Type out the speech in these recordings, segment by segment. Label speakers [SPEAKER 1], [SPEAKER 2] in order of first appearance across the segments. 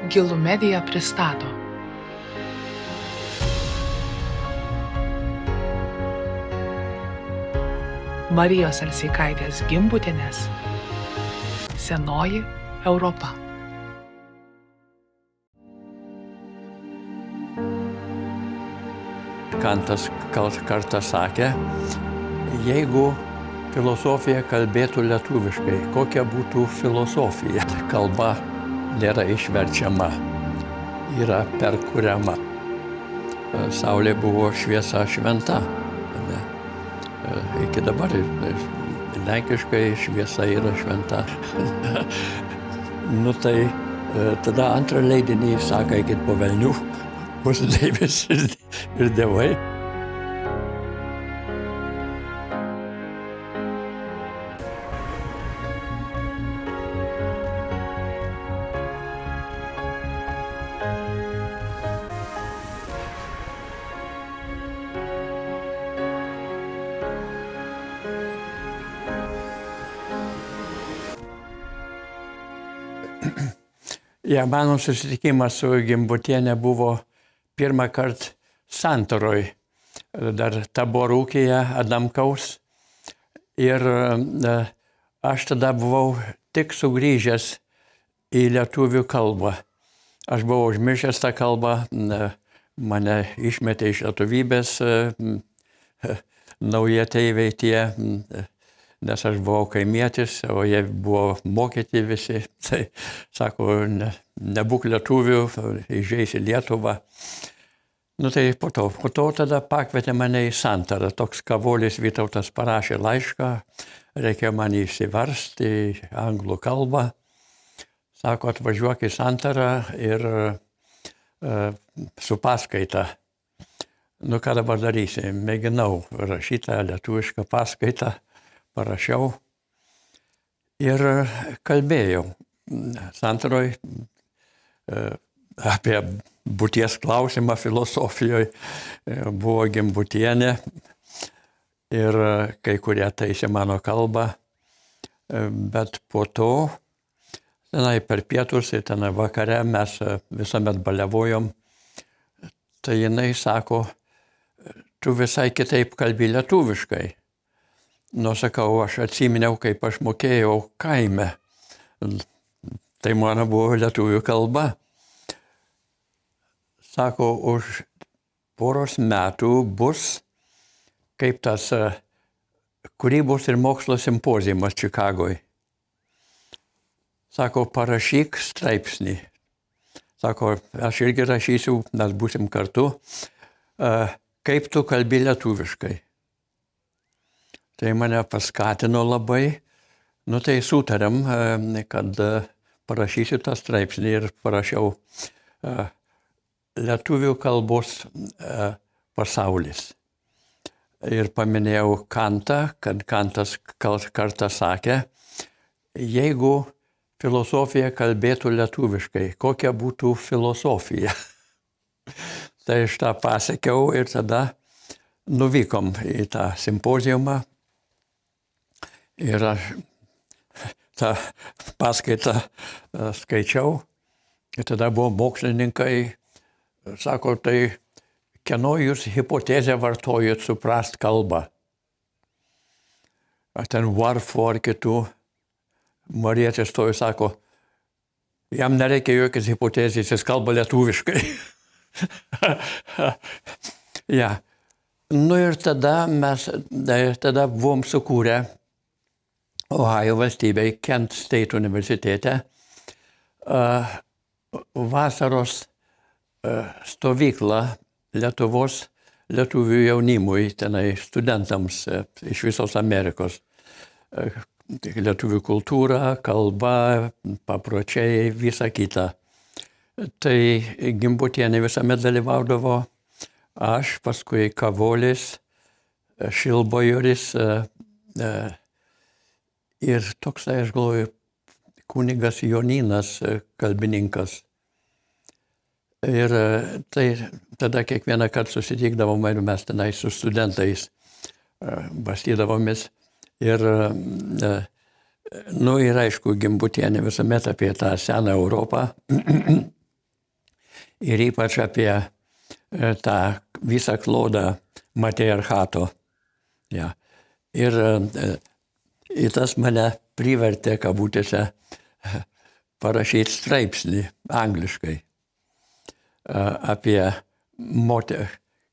[SPEAKER 1] Gilu Media pristato. Marijos Alseikaitės Gimbutienės Senoji Europa.
[SPEAKER 2] Kantas kartą sakė, jeigu filosofija kalbėtų lietuviškai, kokia būtų filosofija? Kalba nėra išverčiama, yra perkuriama. Saulė buvo šviesa šventa. Iki dabar lenkiškai šviesa yra šventa. Tai tada antrą leidinį sako, eikit po velnių, mūsų deivės ir dievai. Mano susitikimas su Gimbutiene buvo pirmą kartą Santaroj, dar Taboro ūkyje Adamkaus. Ir aš tada buvau tik sugrįžęs į lietuvių kalbą. Aš buvau užmiršęs tą kalbą, mane išmetė iš lietuvybės naujateiviai tie, nes aš buvau kaimietis, o jie buvo mokyti visi. Tai sako, nebūk lietuvių, įžeisi Lietuvą. Tai po to tada pakvietė mane į Santarą. Toks Kavolis Vytautas parašė laišką, reikėjo man įsiversti į anglų kalbą. Sako, atvažiuok į Santarą ir su paskaita. Ką dabar darysi? Mėginau rašytą lietuvišką paskaitą. Parašiau ir kalbėjau Santaroj apie būties klausimą filosofijoje. Buvo Gimbutienė ir kai kurie taisė mano kalbą, bet po to tenai per pietus ir tenai vakare mes visuomet baliavojom. Tai jinai sako, tu visai kitaip kalbi lietuviškai. Sakau, aš atsiminiau, kaip aš mokėjau kaime. Tai mano buvo lietuvių kalba. Sako, už poros metų bus kaip tas kūrybos ir mokslo simpoziumas Čikagoje. Sako, parašyk straipsnį. Sako, aš irgi rašysiu, mes būsim kartu. Kaip tu kalbi lietuviškai? Tai mane paskatino labai. Tai sutarėm, kad parašysiu tą straipsnį ir parašiau lietuvių kalbos pasaulis. Ir paminėjau Kantą, kad Kantas kartą sakė, jeigu filosofija kalbėtų lietuviškai, kokia būtų filosofija. Tai aš tą pasakiau ir tada nuvykom į tą simpoziumą. Ir aš tą paskaitą skaičiau. Ir tada buvo mokslininkai, sako, tai kieno jūs hipotezę vartojat suprast kalbą? Ar ten Warfo ar kitų. Marietis stojo, sako, jam nereikia jokios hipotezės, jis kalba lietuviškai. Ir tada mes buvom sukūrę Ohajo valstybėje, Kent State universitete, vasaros stovyklą Lietuvos lietuvių jaunimui, tenai studentams iš visos Amerikos. Lietuvių kultūra, kalba, papročiai, visa kita. Tai Gimbutienė visuomet dalyvaudavo, aš, paskui Kavolis, Šilbajoris, ir toks, aš galvoju, kunigas Jonynas, kalbininkas. Ir tai tada kiekvieną kartą susitikdavom ir mes tenai su studentais bastydavomės. Ir ir aišku, Gimbutienė visuomet apie tą seną Europą ir ypač apie tą visą klodą matriarchato. Ja. Ir tas mane privertė, kabutėse, parašyti straipsnį angliškai apie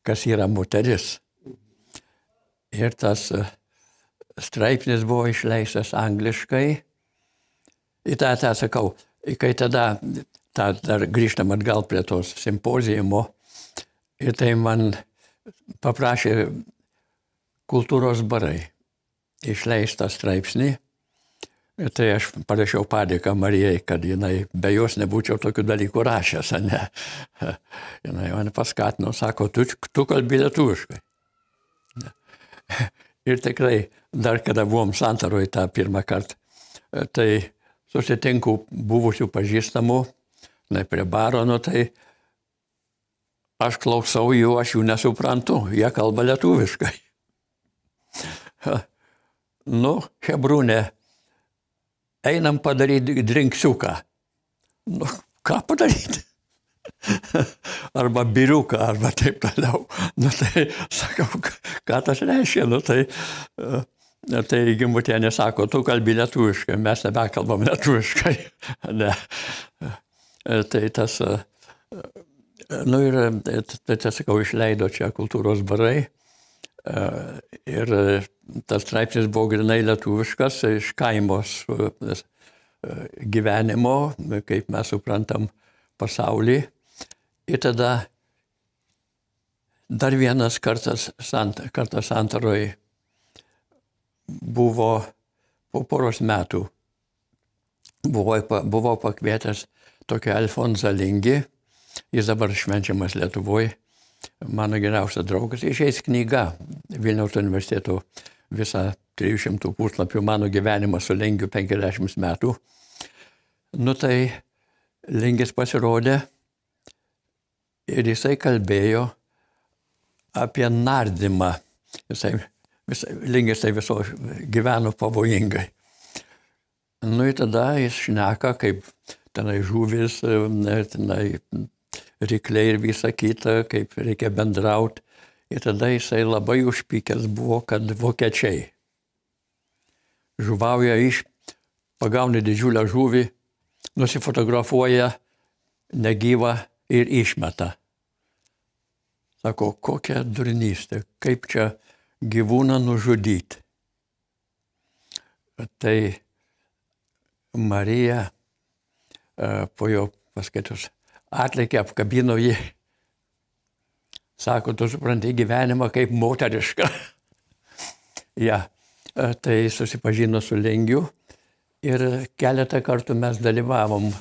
[SPEAKER 2] kas yra moteris. Ir tas straipsnis buvo išleistas angliškai. Į tą sakau, kai tada, dar grįžtam atgal prie tos simpozijimo, ir tai man paprašė kultūros barai išleistą straipsnį. Ir tai aš parašiau padėką Marijai, kad jinai be jos nebūčiau tokių dalykų rašęs, ne. Jinai mane paskatino, sako, tu kalbi lietuviškai. Ir tikrai, dar kada buvom Santaroj tą pirmą kartą, tai susitinku buvusių pažįstamų, prie baro, tai aš klausau jų, aš jų nesuprantu, jie kalba lietuviškai. Hebrūnė, einam padaryti drinksiuką. Ką padaryti? Arba biriuką, arba taip toliau. Tai sakau, ką tas reiškia? Tai Gimbutienė sako, tu kalbi lietuviškai, mes nebekalbam lietuviškai. Ne. Tai tas, sakau, išleido čia kultūros barai. Ir tas straipsnis buvo grinai lietuviškas, iš kaimos gyvenimo, kaip mes suprantam pasaulį. Ir tada dar vienas kartas Santaroj buvo po poros metų. Buvau pakvietęs tokį Alfonsą Lingį, jis dabar švenčiamas Lietuvoje. Mano geriausias draugas, išeis knyga Vilniaus universiteto visą 300 puslapių mano gyvenimą su Lingiu 50 metų. Tai Lingis pasirodė ir jisai kalbėjo apie nardymą. Lingis tai viso gyveno pavojingai. Ir tada jis šneka, kaip tenai žuvis, tenai rykliai ir visa kita, kaip reikia bendrauti. Ir tada jisai labai užpykęs buvo, kad vokiečiai žuvauja pagauna didžiulę žuvį, nusifotografuoja negyvą ir išmeta. Sako, kokia durnystė, kaip čia gyvūną nužudyti. Tai Marija po jo paskaitos atlikė, apkabino jį. Sako, tu supranti gyvenimą kaip moterišką. Tai susipažino su Lingiu ir keletą kartų mes dalyvavom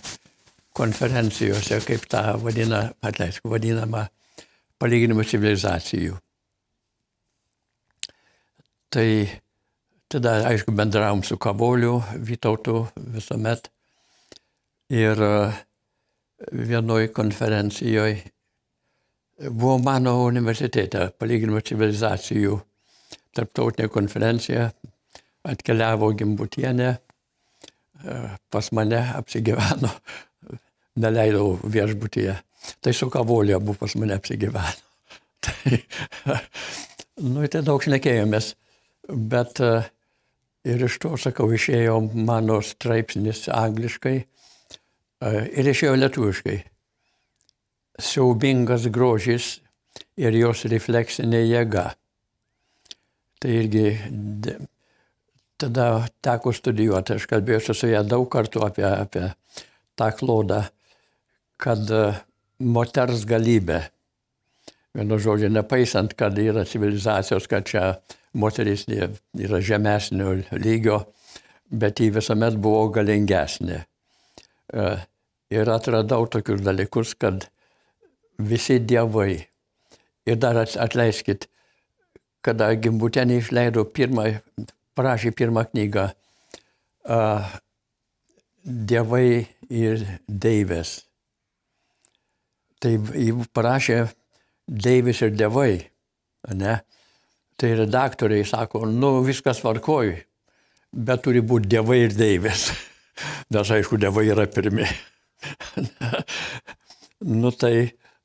[SPEAKER 2] konferencijose, kaip tą vadinamą palyginimų civilizacijų. Tai tada, aišku, bendravom su Kavoliu, Vytautu visuomet. Ir vienoj konferencijoje buvo mano universitete palyginimų civilizacijų tarptautinė konferencija, atkeliavo Gimbutienė, pas mane apsigyveno, neleidau viešbutyje. Tai su Kavoliu abu pas mane apsigyveno. Tai daug šnekėjomės, bet ir iš to, sakau, išėjo mano straipsnis angliškai ir išėjo lietuviškai. Siaubingas grožis ir jos refleksinė jėga. Tai irgi tada teko studijuoti, aš kalbėjausi su ją daug kartų apie tą klodą, kad moters galybė, vienu žodžiu, nepaisant, kad yra civilizacijos, kad čia moteris yra žemesnio lygio, bet ji visuomet buvo galingesnė. Ir atradau tokius dalykus, kad visi dievai, ir dar atleiskit, kada Gimbutienė išleido parašė pirmą knygą Dievai ir deivės. Tai jį parašė Deivis ir dievai, ne? Tai redaktoriai sako, viskas tvarkoj, bet turi būti dievai ir deivės. Nes aišku, dievai yra pirmi. Tai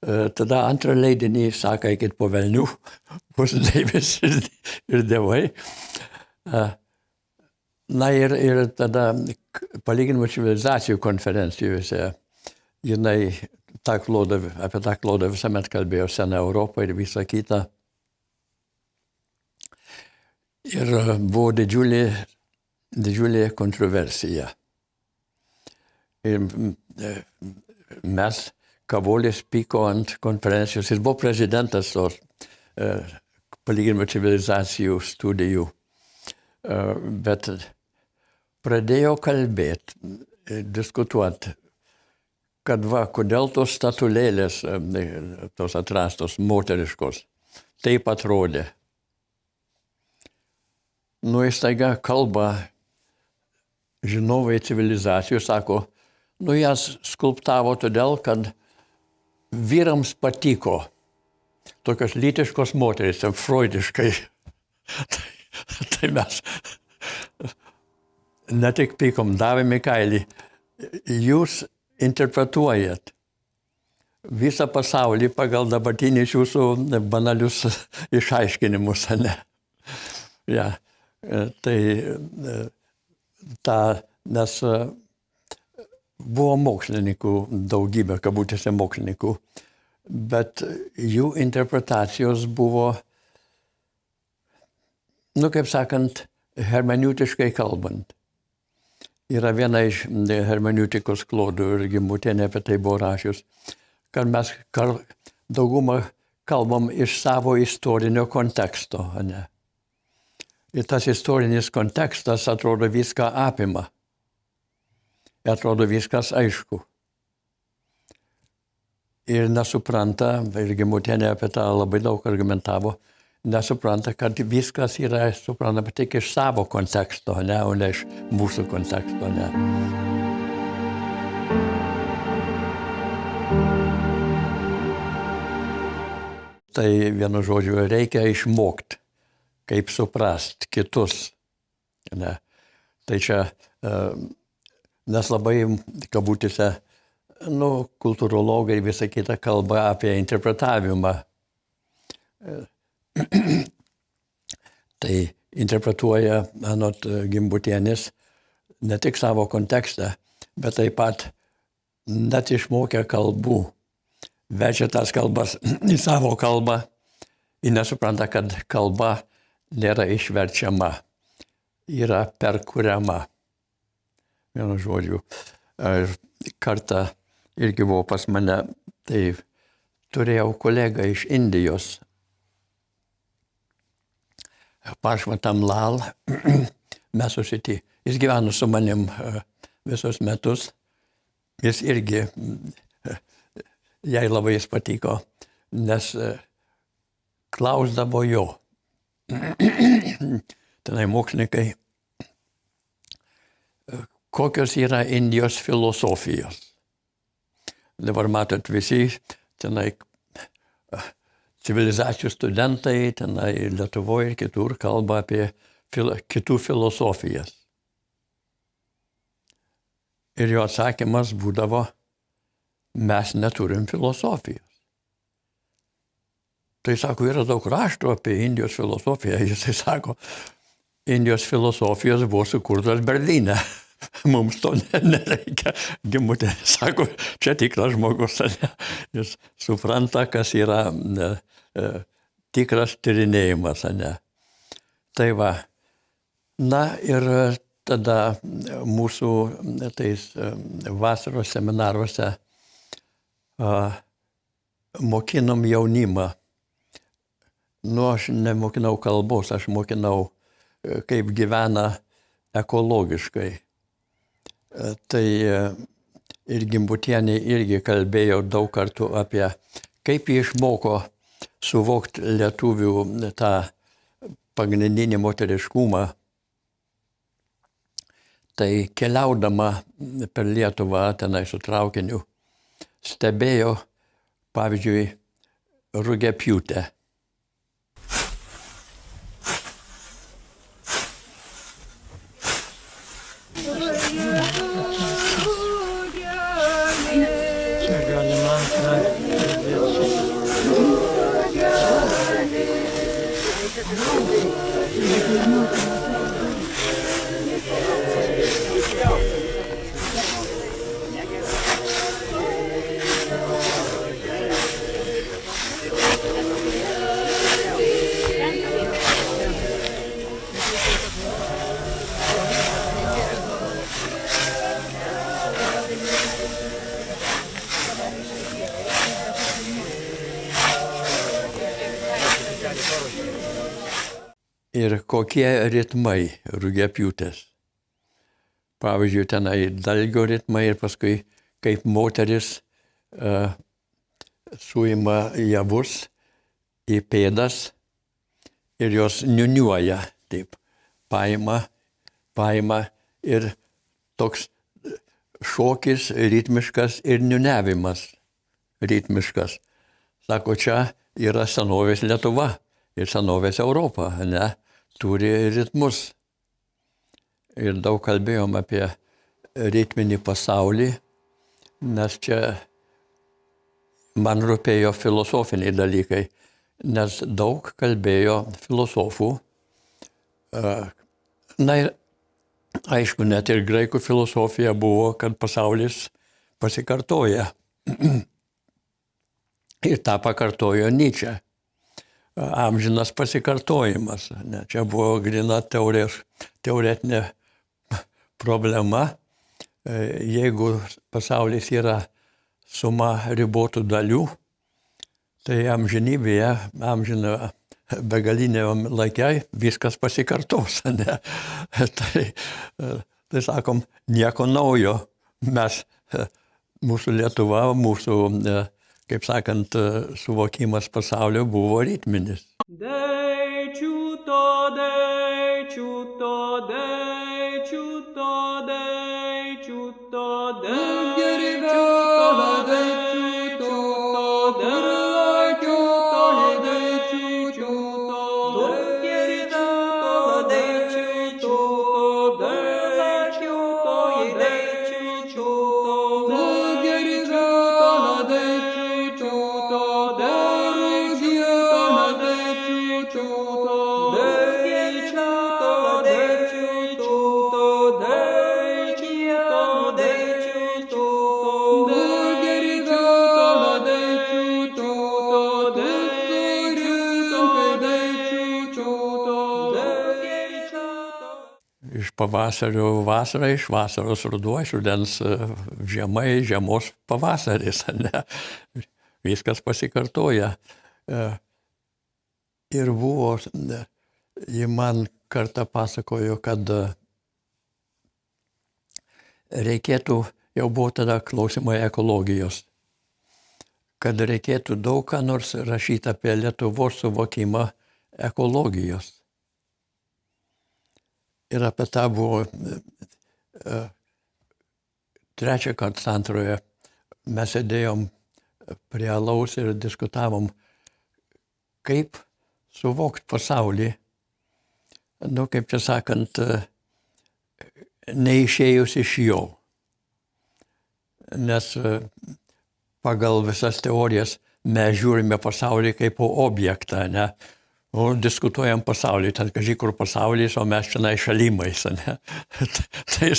[SPEAKER 2] Tada antrą leidinį sako, eikit po velnių, bus Deivis ir dievai. Na ir tada palyginimų civilizacijų konferencijose jinai apie tą klodą visuomet kalbėjo Sena Europą ir visą kitą. Ir buvo didžiulė kontroversija. Ir mes, Kavolis pyko ant konferencijos, jis buvo prezidentas tos palyginimų civilizacijų studijų, bet pradėjo kalbėti, diskutuoti, kad kodėl tos statulėlės, tos atrastos moteriškos, taip atrodė. Jis staiga kalba žinovai civilizacijų, sako, jas skulptavo todėl, kad vyrams patiko tokios lytiškos moterys, freudiškai. Tai mes ne tik pykom, davėme kailį. Jūs interpretuojat visą pasaulį pagal dabartinius jūsų banalius išaiškinimus, ne? Ja, tai nes buvo mokslininkų, daugybė, kabutėse mokslininkų, bet jų interpretacijos buvo, kaip sakant, hermeneutiškai kalbant. Yra viena iš hermeneutikos klodų ir Gimbutienė apie tai buvo rašius, kad mes daugumą kalbam iš savo istorinio konteksto, ne? Ir tas istorinis kontekstas atrodo viską apima. Atrodo viskas aišku. Ir nesupranta, ir Gimbutienė apie tą labai daug argumentavo, nesupranta, kad viskas yra suprantama tik iš savo konteksto, ne, o ne iš mūsų konteksto. Ne. Tai vienu žodžiu reikia išmokti, kaip suprast kitus. Ne. Tai čia nes labai, kabutėse, kultūrologai visą kitą kalbą apie interpretavimą. Tai interpretuoja, anot Gimbutienės, ne tik savo kontekstą, bet taip pat net išmokę kalbų, verčia tas kalbas į savo kalbą ir nesupranta, kad kalba nėra išverčiama, yra perkuriama. Vienu žodžiu, kartą irgi buvo pas mane, tai turėjau kolegą iš Indijos, Paršvatam Lal, mes susitikome, jis gyveno su manim visus metus, jis irgi, jai labai jis patiko, nes klausdavo jo, tenai mokslininkai, kokios yra Indijos filosofijos. Dabar matot visi, tenai civilizacijų studentai, tenai Lietuvoje ir kitur kalba apie kitų filosofijas. Ir jo atsakymas būdavo, mes neturim filosofijos. Tai sako, yra daug raštų apie Indijos filosofiją. Jisai sako, Indijos filosofijos buvo sukurtos Berlyne. Mums to nereikia. Gimbutienė sako, čia tikras žmogus. Jis supranta, kas yra tikras tyrinėjimas. Tai va. Na ir tada mūsų tais vasaros seminaruose mokinom jaunimą. Aš nemokinau kalbos, aš mokinau, kaip gyvena ekologiškai. Tai ir Gimbutienė irgi kalbėjo daug kartų apie, kaip jie išmoko suvokti lietuvių tą pagrindinį moteriškumą. Tai keliaudama per Lietuvą tenai su traukiniu, stebėjo, pavyzdžiui, rugiapjūtę. Ir kokie ritmai rugiapjūtės. Pavyzdžiui, tenai dalgio ritmai ir paskui kaip moteris suima javus į pėdas ir jos niuniuoja, taip, paima ir toks šokis ritmiškas ir niuniavimas ritmiškas. Sako, čia yra senovės Lietuva ir senovės Europa, ne, turi ritmus. Ir daug kalbėjom apie ritminį pasaulį, nes čia man rūpėjo filosofiniai dalykai, nes daug kalbėjo filosofų. Na ir aišku, net ir graikų filosofija buvo, kad pasaulis pasikartoja. Ir tą pakartojo Nyčė. Amžinas pasikartojimas. Ne, čia buvo grina teoretinė problema. Jeigu pasaulis yra suma ribotų dalių, tai amžinybėje, begaliniam laikai viskas pasikartos. Ne? Tai sakom, nieko naujo. Mes, mūsų Lietuva, mūsų, kaip sakant, suvokimas pasaulio buvo ritminis. Iš pavasario vasara, iš vasaros ruduo, iš rudens žiema, žiemos pavasaris. Ne? Viskas pasikartoja. Ir buvo, ji man kartą pasakojo, kad reikėtų, jau buvo tada klausimai ekologijos, kad reikėtų daug ką nors rašyti apie Lietuvos suvokimą ekologijos. Ir apie tą buvo trečią kartą santroje. Mes sėdėjom prie alaus ir diskutavom, kaip suvokti pasaulį, nu, kaip čia sakant, neišėjus iš jo. Nes pagal visas teorijas mes žiūrime pasaulį kaip objektą, ne? O diskutuojam pasaulį, ten kažkai kur pasaulis, o mes čia šalimais. Ne? Tai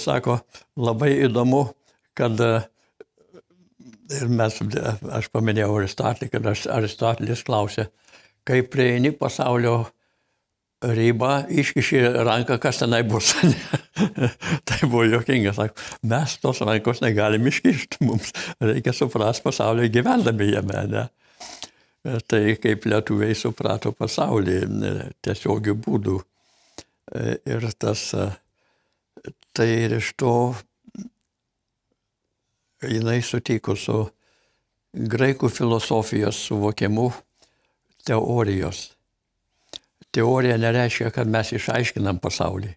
[SPEAKER 2] sako, labai įdomu, kad ir aš paminėjau Aristotelį, kad Aristotelis klausė, kai prieini pasaulio ribą, iškiši ranką, kas tenai bus. Tai buvo juokinga, sako, mes tos rankos negalim iškišti, mums reikia suprasti pasaulio gyvendami jame. Ne? Tai kaip lietuviai suprato pasaulį tiesiogių būdų. Ir tai ir iš to jinai sutiko su graikų filosofijos suvokimu teorijos. Teorija nereiškia, kad mes išaiškinam pasaulį.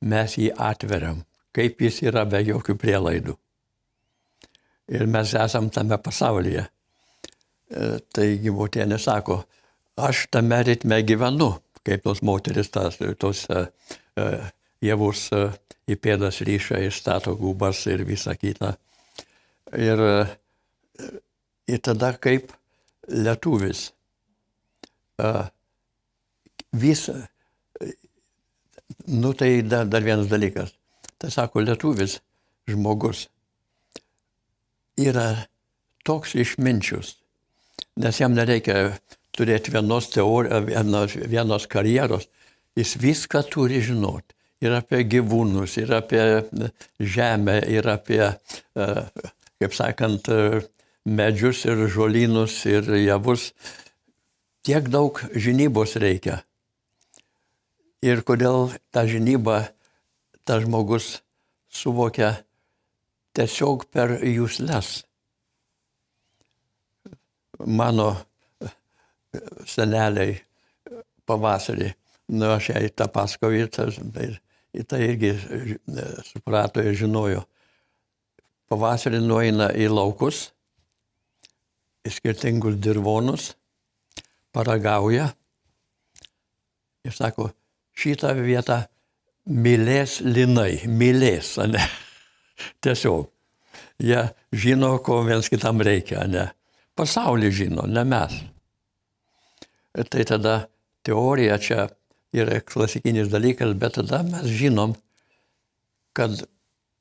[SPEAKER 2] Mes jį atveriam, kaip jis yra be jokių prielaidų. Ir mes esam tame pasaulyje. Taigi Motienė sako, aš tame ritme gyvenu, kaip tos moteris, tos javus į pėdas ryša, išstato gubas ir visa kita. Ir tada kaip lietuvis vis, nu tai dar vienas dalykas. Tai sako, lietuvis žmogus yra toks išminčius, nes jam nereikia turėti vienos teorijos, vienos karjeros, jis viską turi žinoti. Ir apie gyvūnus, ir apie žemę, ir apie, kaip sakant, medžius ir žolynus ir javus. Tiek daug žinybos reikia. Ir kodėl tą žinybą tas žmogus suvokia tiesiog per jusles. Mano seneliai pavasarį, aš jai tą pasakoju ir tai irgi suprato ir žinojo. Pavasarį nueina į laukus, į skirtingus dirvonus, paragauja ir sako, šitą vietą mylės linai, mylės, ne? Tiesiog. Jie žino, ko viens kitam reikia, ne? Pasaulį žino, ne mes. Tai tada teorija čia yra klasikinis dalykas, bet tada mes žinom, kad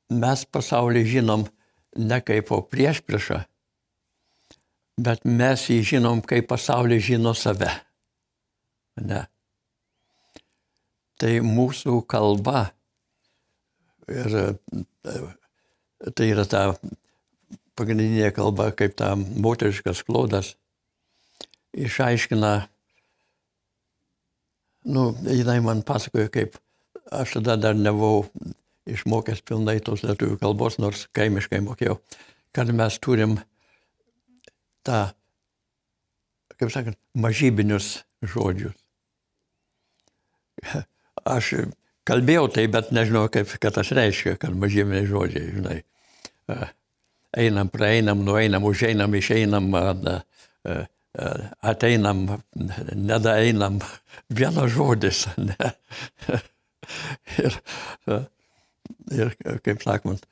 [SPEAKER 2] mes pasaulį žinom ne kaip po priešpriešą, bet mes jį žinom, kaip pasaulį žino save. Ne. Tai mūsų kalba ir tai yra ta pagrindinė kalba, kaip ta moteriškas klodas, išaiškina, jinai man pasakojo, kaip aš tada dar nebuvau išmokęs pilnai tos lietuvių kalbos, nors kaimiškai mokėjau, kad mes turim tą, kaip sakant, mažybinius žodžius. Aš kalbėjau tai, bet nežinau, kad tas reiškia, kad mažybiniai žodžiai, žinai. Einam, praeinam, nueinam, užeinam, išeinam, ateinam, nedaeinam. Vienas žodis. Ne? Ir kaip sakant,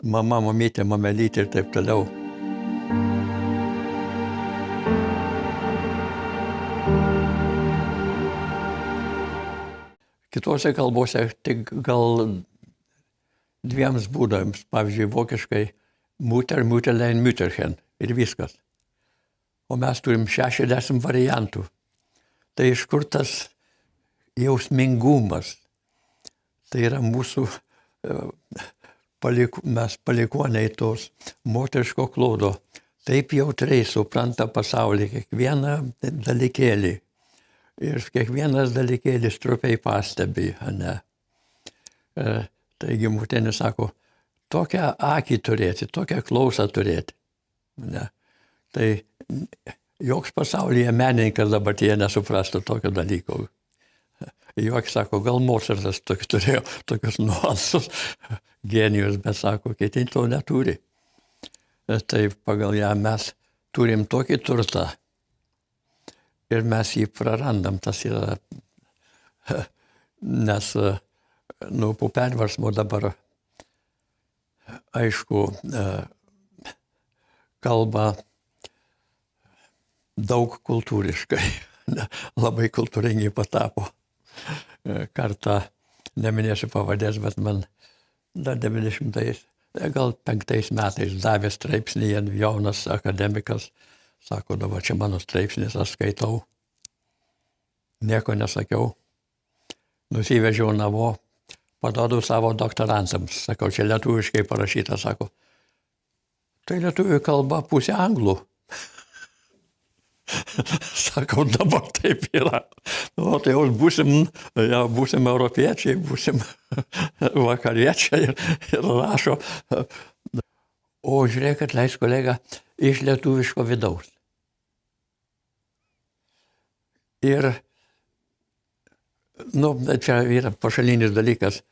[SPEAKER 2] mama, mamytė, mamelytė ir taip toliau. Kitose kalbose tik gal dviems būdams, pavyzdžiui, vokiškai Mutter, Mutterlein, Mütterchen ir viskas. O mes turim 60 variantų. Tai iš kur tas jausmingumas? Tai yra mūsų, mes palikuoniai tos moteriško klodo. Taip jautriai supranta pasaulį, kiekvieną dalykėlį. Ir kiekvienas dalykėlis trupiai pastebi, ne? Taigi Mūtienė sako, tokią akį turėti, tokią klausą turėti. Ne? Tai joks pasaulyje menininkas dabartyje nesuprastų tokio dalyko. Joks sako, gal Mozartas turėjo tokius nuansus, genijus, bet sako, kiti to neturi. Tai pagal ją mes turim tokį turtą. Ir mes jį prarandam, tas yra, nes po perversmo dabar, aišku, kalba daug kultūriškai, labai kultūringai patapo. Kartą, neminėsiu pavardės, bet man dar 90-ais, gal 5 metais davė straipsnį jaunas akademikas. Sako, dabar čia mano straipsnis, aš skaitau. Nieko nesakiau. Nusivežiau namo, paduodu savo doktorantams. Sakau, čia lietuviškai parašyta, sako. Tai lietuvių kalba pusė anglų. Sakau, dabar taip yra. O tai jau būsim europiečiai, būsim vakariečiai ir rašo. O žiūrėk, atleis kolega, iš lietuviško vidaus. Ir, čia yra pašalinis dalykas.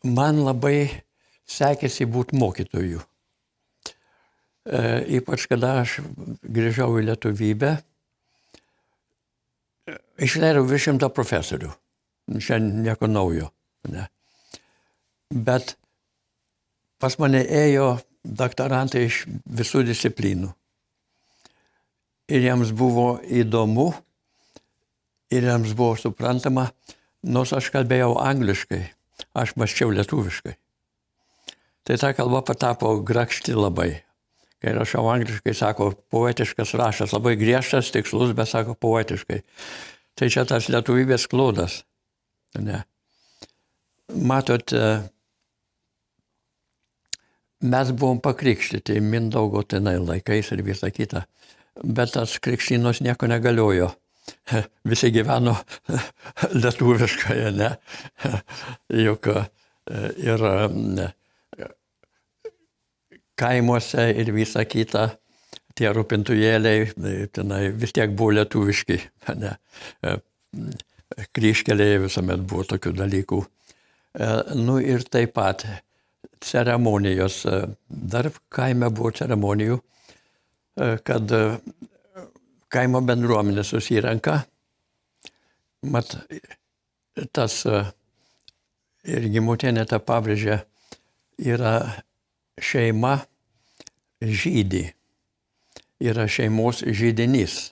[SPEAKER 2] Man labai sekėsi būti mokytoju. Ypač kada aš grįžau į lietuvybę, išleidau 100 profesorių. Čia nieko naujo. Ne? Bet pas mane ėjo doktorantai iš visų disciplinų. ir jiems buvo įdomu, ir jiems buvo suprantama, nors aš kalbėjau angliškai, aš mąsčiau lietuviškai. Tai ta kalba patapo grakšti labai. Kai rašau angliškai, sako, poetiškas rašas, labai griežtas, tikslus, bet sako poetiškai. Tai čia tas lietuvybės klodas. Ne. Matot, mes buvom pakrikštyti Mindaugo tenai laikais ir visą kitą, bet tas krikštynos nieko negaliojo. Visi gyveno lietuviškai, ne? Juk ir kaimuose ir visa kita, tie rūpintujėliai, tenai vis tiek buvo lietuviški, ne? Kryžkeliai visuomet buvo tokių dalykų. Nu ir taip pat ceremonijos, dar kaime buvo ceremonijų, kad kaimo bendruomenė susirenka, mat tas ir Gimbutienė tą pabrėžė, yra šeima žydį, yra šeimos žydinys.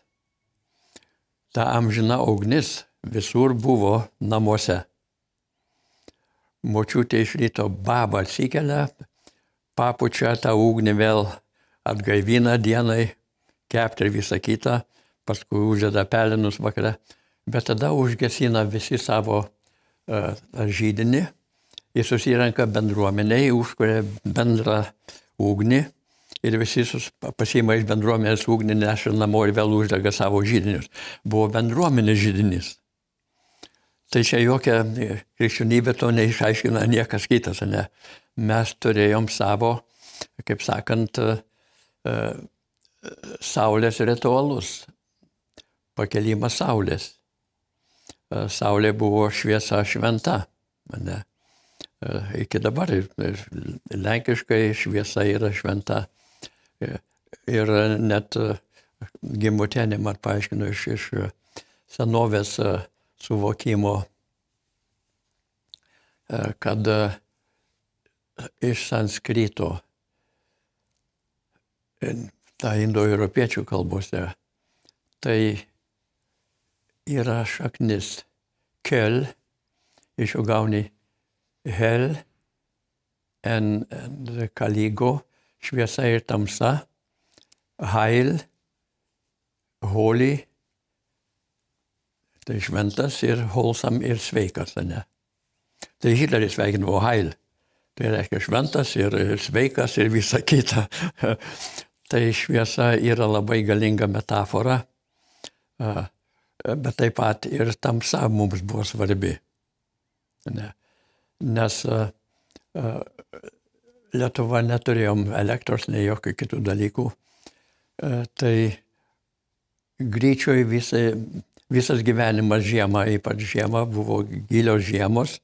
[SPEAKER 2] Ta amžina ugnis visur buvo namuose. Močiutė iš ryto baba atsikelia, papučia tą ugnį vėl atgaivina dienai, kepti ir visą kitą, paskui uždeda pelenus vakare, bet tada užgesina visi savo žydinį ir susirenka bendruomeniai, užkuria bendrą ugnį ir visi pasiima iš bendruomenės ugnį, neša namo ir vėl uždega savo žydinius. Buvo bendruomenės žydinys. Tai čia jokia krikščionybė to neišaiškina niekas kitas, ne? Mes turėjom savo, kaip sakant, saulės ritualus, pakelimas saulės. Saulė buvo šviesa šventa, ne? Iki dabar lenkiškai šviesa yra šventa. Ir net Gimbutienė man paaiškino iš senovės suvokimo, kad iš sanskrito, ta indoeuropiečių kalbose, tai yra šaknis kel, iš jo gauni hel, en kaligo, šviesa ir tamsa, heil, holy, tai šventas ir wholesome ir sveikas, ne? Tai Hitleris sveikindavo heil. Tai reiškia šventas ir sveikas ir visa kita. Tai šviesa yra labai galinga metafora, bet taip pat ir tamsa mums buvo svarbi. Ne? Nes Lietuva neturėjom elektros, nei jokių kitų dalykų. Tai Gryčioj visas gyvenimas žiemą, ypač žiemą, buvo gilios žiemos.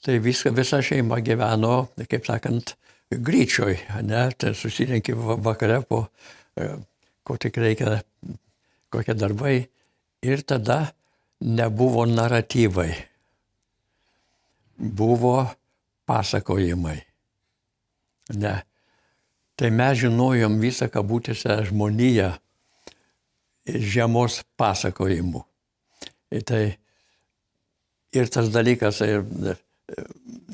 [SPEAKER 2] Tai visa šeima gyveno, kaip sakant, Gryčioj, ne? Tai susirinki vakare po, ko tik reikia, kokie darbai. Ir tada nebuvo naratyvai. Buvo pasakojimai. Ne. Tai mes žinojom visą kabutėse žmoniją žiemos pasakojimų. Ir tas dalykas,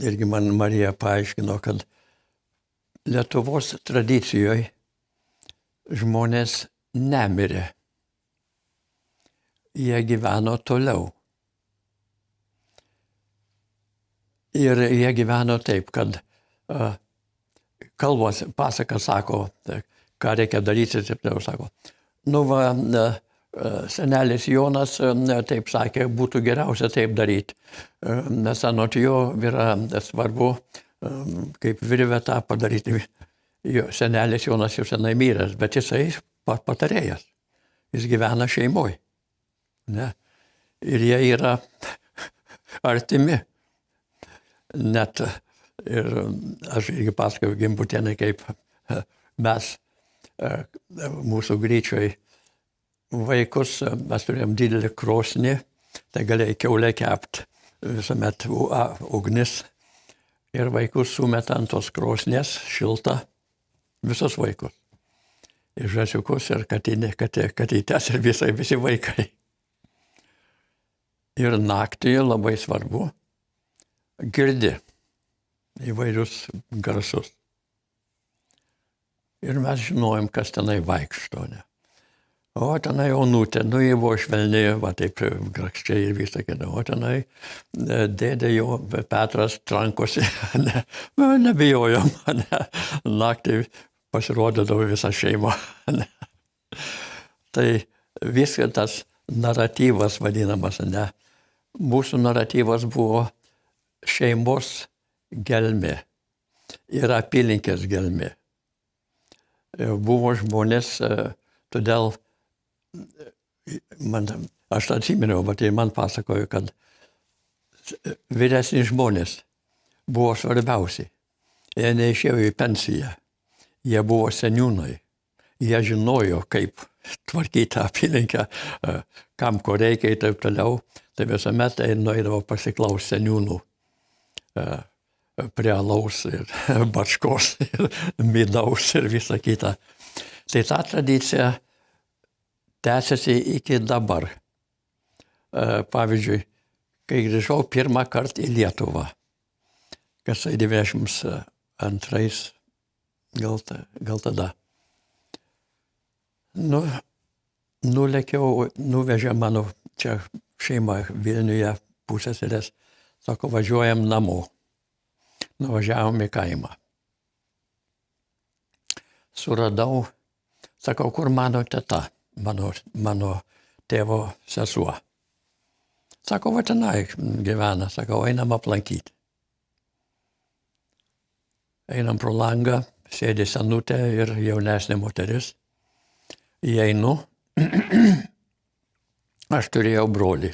[SPEAKER 2] irgi man Marija paaiškino, kad Lietuvos tradicijoje žmonės nemirė. Jie gyveno toliau. Ir jie gyveno taip, kad kalbos pasaka sako, ką reikia daryti, taip toliau sako. Nu va, senelis Jonas taip sakė, būtų geriausia taip daryti. Nes anot jo yra svarbu, kaip virvę tą padaryti. Senelis Jonas jau senai miręs, bet jisai patarėjas. Jis gyvena šeimoje. Ne? Ir jie yra artimi. Net ir aš irgi pasakoju Gimbutienai, kaip mes mūsų Gryčioj vaikus, mes turėjom didelį krosnį, tai galėjai kiaulę kept, visuomet ugnis. Ir vaikus sumeta ant tos krosnės, šilta, visus vaikus. ir žąsiukus, ir katytes, ir visi vaikai. Ir naktį labai svarbu girdi įvairius garsus. Ir mes žinojom, kas tenai vaikšto. Ne? O tenai Onutė, jie buvo švelni, va taip grakščiai ir visą kitą. O tenai dėdė jo Petras trankosi, nebijojom, ne? Naktį pasirodydavo visą šeimą. Ne? Tai viskas tas naratyvas vadinamas, ne? Mūsų naratyvas buvo šeimos gelmė ir apylinkės gelmė. Buvo žmonės, todėl aš atsiminiau, bet man pasakojo, kad vyresni žmonės buvo svarbiausi. Jie neišėjo į pensiją, jie buvo seniūnai, jie žinojo, kaip tvarkyti apylinkę, kam ko reikia ir taip toliau. Tai visuomet nueidavo pasiklaus seniūnų prie alaus ir bačkos ir midaus ir visa kita. Tai ta tradicija tęsiasi iki dabar. Pavyzdžiui, kai grįžau pirmą kartą į Lietuvą, kas 92 gal tada. Nulėkiau, nuvežė mano čia šeima Vilniuje pusseserės, sako, važiuojam namo. Nuvažiavom į kaimą. Suradau, sakau, kur mano teta, mano tėvo sesuo. Sako, va tenai gyvena, sakau, einam aplankyti. Einam pro langą, sėdi senutė ir jaunesnė moteris. Įeinu. Aš turiu brolį.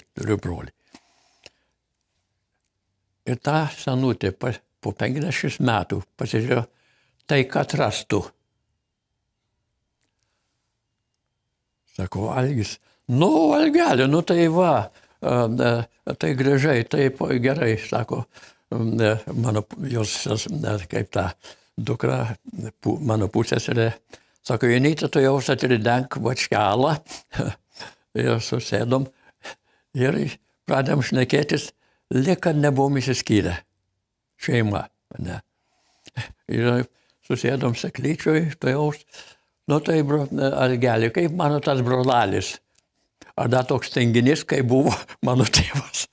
[SPEAKER 2] Ir ta senutė po 50 metų pasižiūrėjo, tai kad rastų. Sakau, Algis, Algelė, tai va, tai gražiai, taip gerai, sako, mano jos, kaip ta dukra, mano pusseserė, sako, Janytė, tu jau atridenk vačkelą. Ir susėdom ir pradėjom šnekėtis, lyg kad nebuvom išsiskyrę šeima. Ne? Ir susėdom seklyčioj, tai jau, tai Algelė, kaip mano tas brolalis? Ar dar toks tinginys, kaip buvo mano tėvas?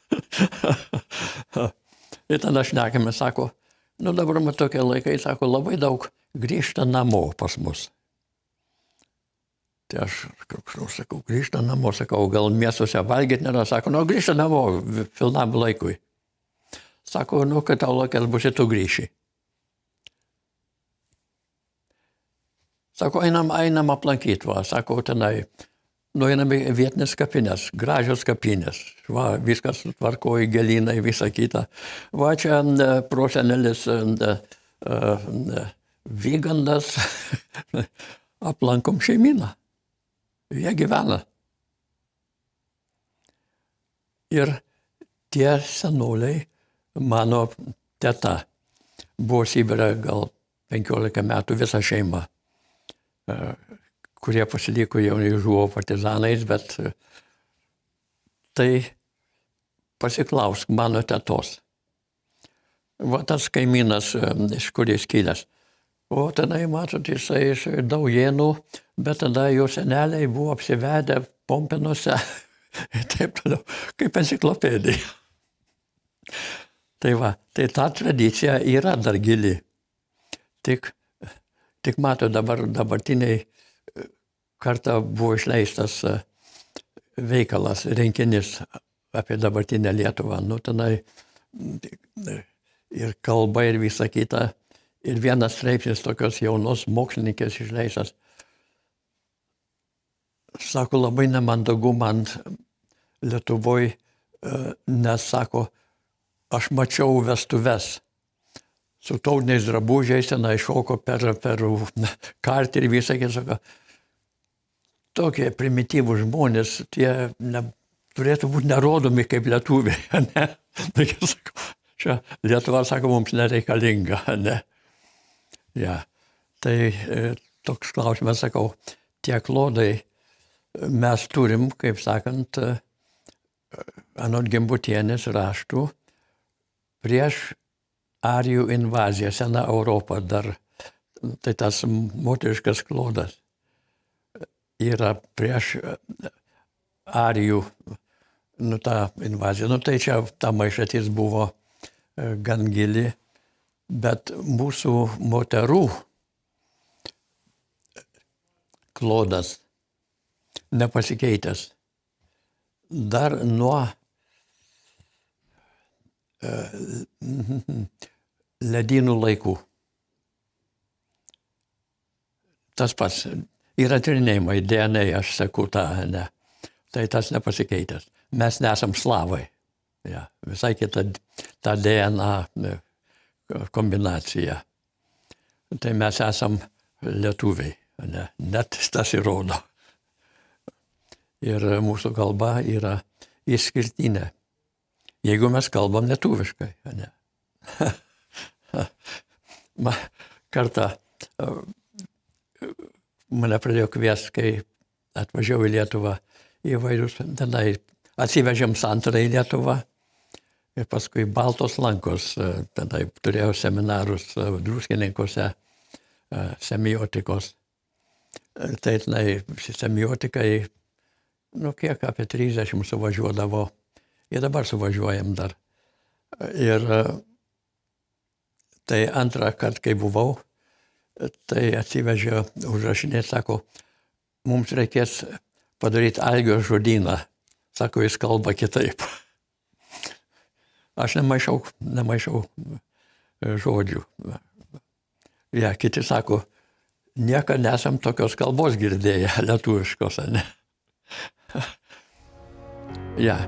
[SPEAKER 2] Ir tada šnekame, sako, dabar tokie laikai, sako, labai daug grįžta namo pas mus. Tai aš sakau, grįžta namo, sakau, gal miestuose valgyti nėra, sako, grįžta namo pilnam laikui. Sako, kai tau laikas bus, tu grįši. Sako, einam aplankyti, va, sako, tenai, einam į vietinės kapinės, gražios kapinės, va, viskas tvarkoja, gėlynai, visa kita. Va, čia prosenelis Vygandas, aplankom šeimyną. Jie gyvena. Ir tie senoliai, mano teta, buvo Sibire gal 15 metų visą šeimą, kurie pasiliko jauni žuvo partizanais, bet tai pasiklausk mano tetos. Va tas kaimynas, iš kur jis kilęs. O tenai, matot, jisai iš Daujėnų, bet tada jo seneliai buvo apsivedę Pompinuose ir taip toliau, kaip enciklopedija. Tai va, tai ta tradicija yra dar gili. Tik matot, dabartiniai kartą buvo išleistas veikalas, rinkinys apie dabartinę Lietuvą. Tenai ir kalba ir visa kita. Ir vienas straipsnis tokios jaunos mokslininkės išleistas. Sako, labai nemandagu man Lietuvoj, nes sako, aš mačiau vestuves su tautiniais drabužiais, tenai šoko per kartį ir visą kitą. Tokie primityvūs žmonės, tie turėtų būti nerodomi kaip lietuviai, ne? Taigi, sakau, čia Lietuva, sako, mums nereikalinga, ne? Ja. Tai toks klausimas, sakau, tie klodai mes turim, kaip sakant, anot Gimbutienės raštų, prieš arijų invaziją, sena Europa dar, tai tas moteriškas klodas yra prieš arijų, tą invaziją. Tai čia ta maišatis buvo gan gili, bet mūsų moterų klodas nepasikeitęs. Dar nuo ledynų laikų. Tas pats. Yra tyrinėjimai, DNA, aš sakau tą, ne. Tai tas nepasikeitęs. Mes nesam slavai. Ja, visai kita ta DNA kombinacija. Tai mes esam lietuviai. Ne. Net tas įrodo. Ir mūsų kalba yra išskirtinė. Jeigu mes kalbam lietuviškai, ne. Kartą mane pradėjo kviesti, kai atvažiavau į Lietuvą, įvairius, tenai atsivežėm santarą į Lietuvą ir paskui Baltos lankos, tenai turėjau seminarus Druskininkuose, semiotikos. Tai tenai semiotikai, kiek apie 30 suvažiuodavo. Ir dabar suvažiuojam dar. Ir tai antrą kartą, kai buvau, tai atsivežė užrašinėti, sako, mums reikės padaryti Algio žodyną. Sako, jis kalba kitaip. Aš nemaišau žodžių. Ja, kiti sako, niekada nesam tokios kalbos girdėję, lietuviškos, ne? Ja.